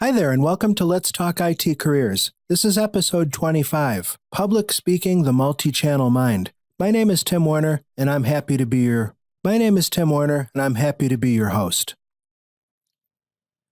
Hi there, and welcome to Let's Talk IT Careers. This is episode 25, Public Speaking, the MultiChannel Mind. My name is Tim Warner, and I'm happy to be your host.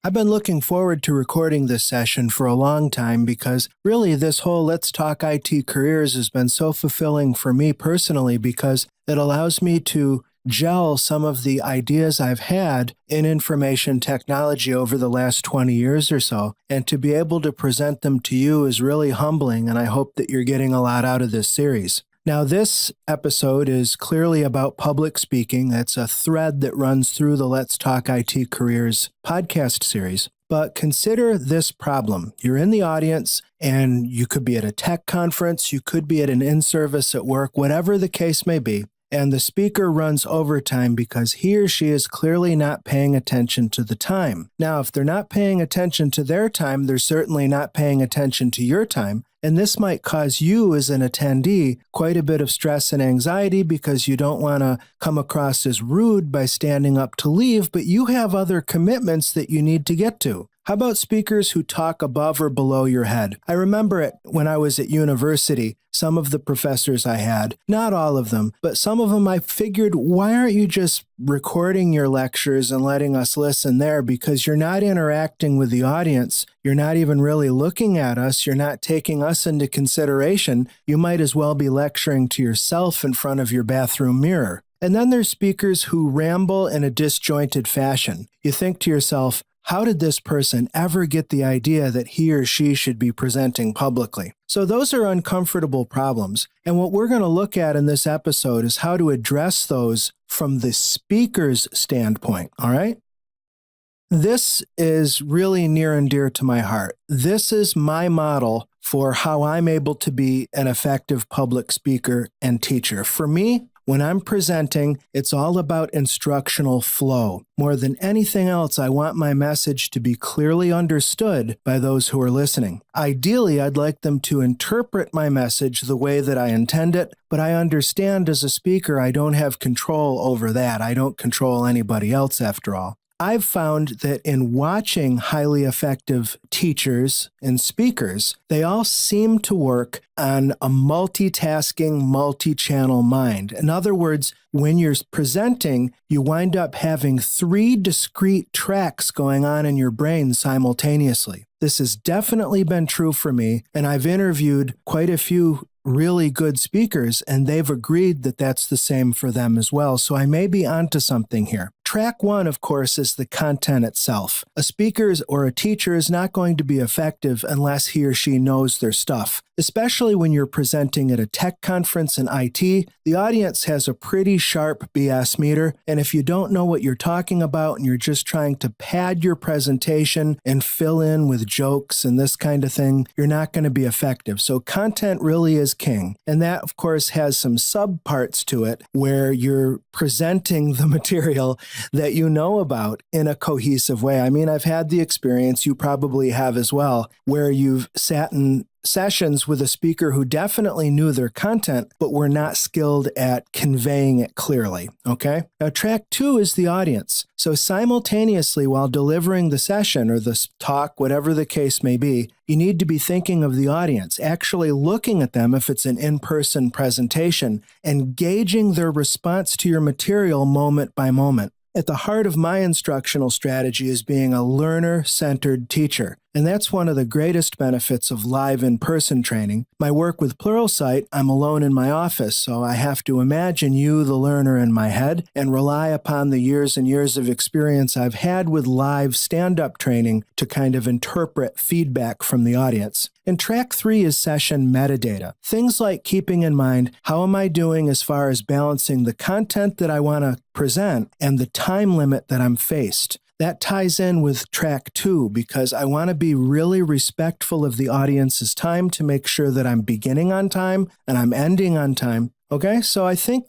I've been looking forward to recording this session for a long time because really this whole Let's Talk IT Careers has been so fulfilling for me personally because it allows me to gel some of the ideas I've had in information technology over the last 20 years or so, and to be able to present them to you is really humbling, and I hope that you're getting a lot out of this series. Now, this episode is clearly about public speaking. That's a thread that runs through the Let's Talk IT Careers podcast series. But consider this problem. You're in the audience, and you could be at a tech conference, you could be at an in-service at work, whatever the case may be, and the speaker runs overtime because he or she is clearly not paying attention to the time. Now, if they're not paying attention to their time, they're certainly not paying attention to your time, and this might cause you as an attendee quite a bit of stress and anxiety because you don't want to come across as rude by standing up to leave, but you have other commitments that you need to get to. How about speakers who talk above or below your head? I remember it when I was at university, some of the professors I had, not all of them, but some of them I figured, why aren't you just recording your lectures and letting us listen there? Because you're not interacting with the audience. You're not even really looking at us. You're not taking us into consideration. You might as well be lecturing to yourself in front of your bathroom mirror. And then there's speakers who ramble in a disjointed fashion. You think to yourself, how did this person ever get the idea that he or she should be presenting publicly? So those are uncomfortable problems. And what we're going to look at in this episode is how to address those from the speaker's standpoint, all right? This is really near and dear to my heart. This is my model for how I'm able to be an effective public speaker and teacher. For me, when I'm presenting, it's all about instructional flow. More than anything else, I want my message to be clearly understood by those who are listening. Ideally, I'd like them to interpret my message the way that I intend it, but I understand as a speaker, I don't have control over that. I don't control anybody else after all. I've found that in watching highly effective teachers and speakers, they all seem to work on a multitasking, multi-channel mind. In other words, when you're presenting, you wind up having 3 discrete tracks going on in your brain simultaneously. This has definitely been true for me, and I've interviewed quite a few really good speakers, and they've agreed that that's the same for them as well. So I may be onto something here. Track 1, of course, is the content itself. A speaker or a teacher is not going to be effective unless he or she knows their stuff. Especially when you're presenting at a tech conference in IT, the audience has a pretty sharp BS meter, and if you don't know what you're talking about and you're just trying to pad your presentation and fill in with jokes and this kind of thing, you're not going to be effective. So content really is king, and that, of course, has some subparts to it where you're presenting the material that you know about in a cohesive way. I mean, I've had the experience, you probably have as well, where you've sat in sessions with a speaker who definitely knew their content, but were not skilled at conveying it clearly, okay? Now, track 2 is the audience. So simultaneously, while delivering the session or the talk, whatever the case may be, you need to be thinking of the audience, actually looking at them if it's an in-person presentation, and gauging their response to your material moment by moment. At the heart of my instructional strategy is being a learner-centered teacher. And that's one of the greatest benefits of live in-person training. My work with Pluralsight, I'm alone in my office, so I have to imagine you, the learner, in my head and rely upon the years and years of experience I've had with live stand-up training to kind of interpret feedback from the audience. And track 3 is session metadata. Things like keeping in mind, how am I doing as far as balancing the content that I want to present and the time limit that I'm faced. That ties in with track 2 because I want to be really respectful of the audience's time to make sure that I'm beginning on time and I'm ending on time. Okay, so I think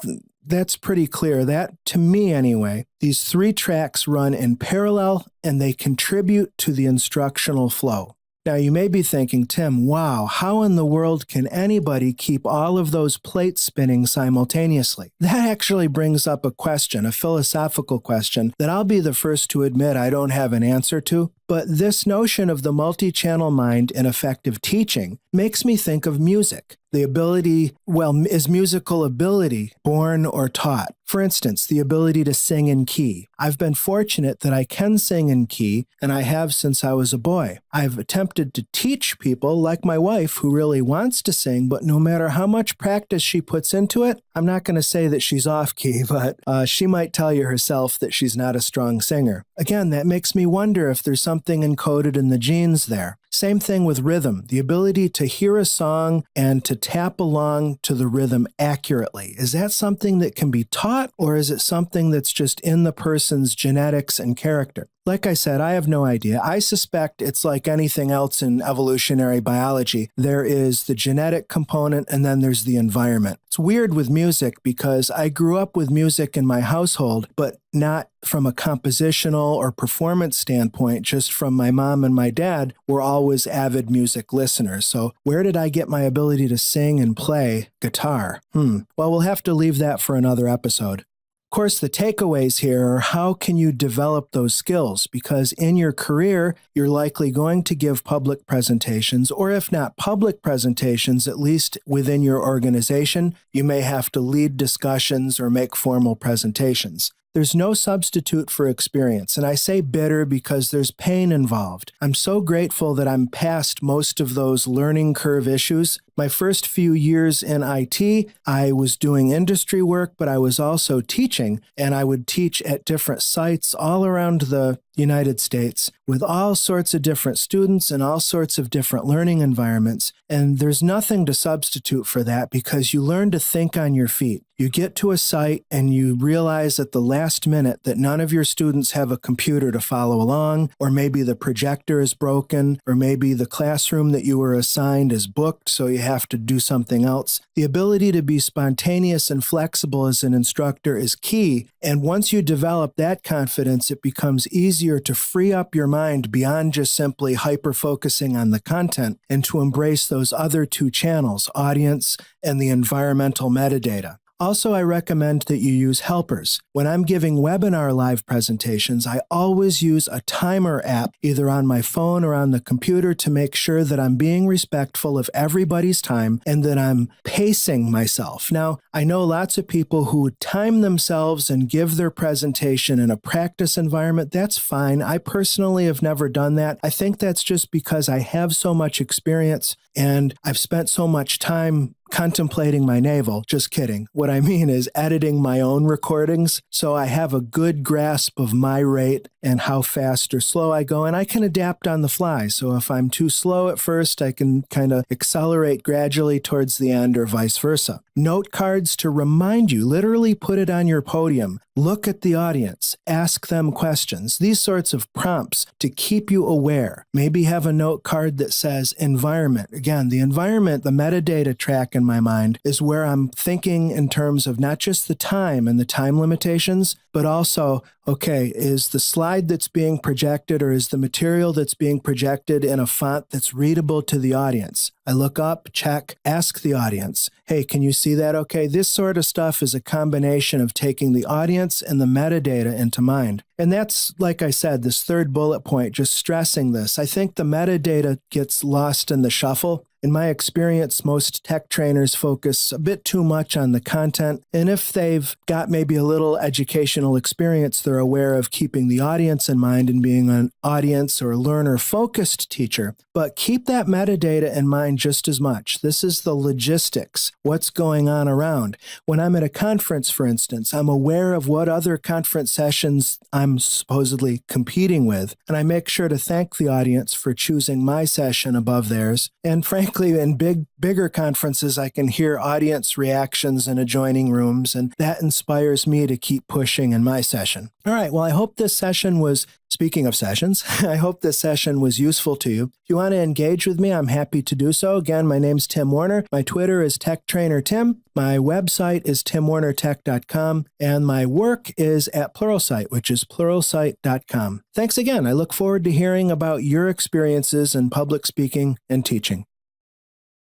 that's pretty clear. That, to me anyway, these 3 tracks run in parallel and they contribute to the instructional flow. Now, you may be thinking, Tim, wow, how in the world can anybody keep all of those plates spinning simultaneously? That actually brings up a question, a philosophical question, that I'll be the first to admit I don't have an answer to. But this notion of the multi-channel mind in effective teaching makes me think of music. The ability, is musical ability born or taught? For instance, the ability to sing in key. I've been fortunate that I can sing in key, and I have since I was a boy. I've attempted to teach people, like my wife, who really wants to sing, but no matter how much practice she puts into it, I'm not going to say that she's off key, but she might tell you herself that she's not a strong singer. Again, that makes me wonder if there's something encoded in the genes there. Same thing with rhythm, the ability to hear a song and to tap along to the rhythm accurately. Is that something that can be taught, or is it something that's just in the person's genetics and character? Like I said, I have no idea. I suspect it's like anything else in evolutionary biology. There is the genetic component and then there's the environment. It's weird with music because I grew up with music in my household, but not from a compositional or performance standpoint, just from my mom and my dad were always avid music listeners. So where did I get my ability to sing and play guitar? Well, we'll have to leave that for another episode. Of course, the takeaways here are how can you develop those skills? Because in your career, you're likely going to give public presentations, or if not public presentations, at least within your organization, you may have to lead discussions or make formal presentations. There's no substitute for experience, and I say bitter because there's pain involved. I'm so grateful that I'm past most of those learning curve issues. My first few years in IT, I was doing industry work, but I was also teaching, and I would teach at different sites all around the United States with all sorts of different students and all sorts of different learning environments. And there's nothing to substitute for that because you learn to think on your feet. You get to a site and you realize at the last minute that none of your students have a computer to follow along, or maybe the projector is broken, or maybe the classroom that you were assigned is booked, so you have to do something else. The ability to be spontaneous and flexible as an instructor is key. And once you develop that confidence, it becomes easier to free up your mind beyond just simply hyper-focusing on the content and to embrace those other two channels, audience and the environmental metadata. Also, I recommend that you use helpers. When I'm giving webinar live presentations, I always use a timer app either on my phone or on the computer to make sure that I'm being respectful of everybody's time and that I'm pacing myself. Now, I know lots of people who time themselves and give their presentation in a practice environment. That's fine. I personally have never done that. I think that's just because I have so much experience and I've spent so much time contemplating my navel. Just kidding. What I mean is editing my own recordings, so I have a good grasp of my rate and how fast or slow I go, and I can adapt on the fly. So if I'm too slow at first, I can kind of accelerate gradually towards the end or vice versa. Note cards to remind you, literally put it on your podium. Look at the audience, ask them questions, these sorts of prompts to keep you aware. Maybe have a note card that says environment. Again, the environment, the metadata track in my mind is where I'm thinking in terms of not just the time and the time limitations, but also, okay, is the slide that's being projected or is the material that's being projected in a font that's readable to the audience? I look up, check, ask the audience, hey, can you see that? Okay, this sort of stuff is a combination of taking the audience and the metadata into mind. And that's, like I said, this third bullet point, just stressing this. I think the metadata gets lost in the shuffle. In my experience, most tech trainers focus a bit too much on the content, and if they've got maybe a little educational experience, they're aware of keeping the audience in mind and being an audience or learner-focused teacher. But keep that metadata in mind just as much. This is the logistics, what's going on around. When I'm at a conference, for instance, I'm aware of what other conference sessions I'm supposedly competing with, and I make sure to thank the audience for choosing my session above theirs. And frankly, in bigger conferences, I can hear audience reactions in adjoining rooms, and that inspires me to keep pushing in my session. All right, well, I hope this session was, speaking of sessions, I hope this session was useful to you. If you want to engage with me, I'm happy to do so. Again, my name's Tim Warner. My Twitter is TechTrainerTim. My website is timwarnertech.com, and my work is at Pluralsight, which is pluralsight.com. Thanks again. I look forward to hearing about your experiences in public speaking and teaching.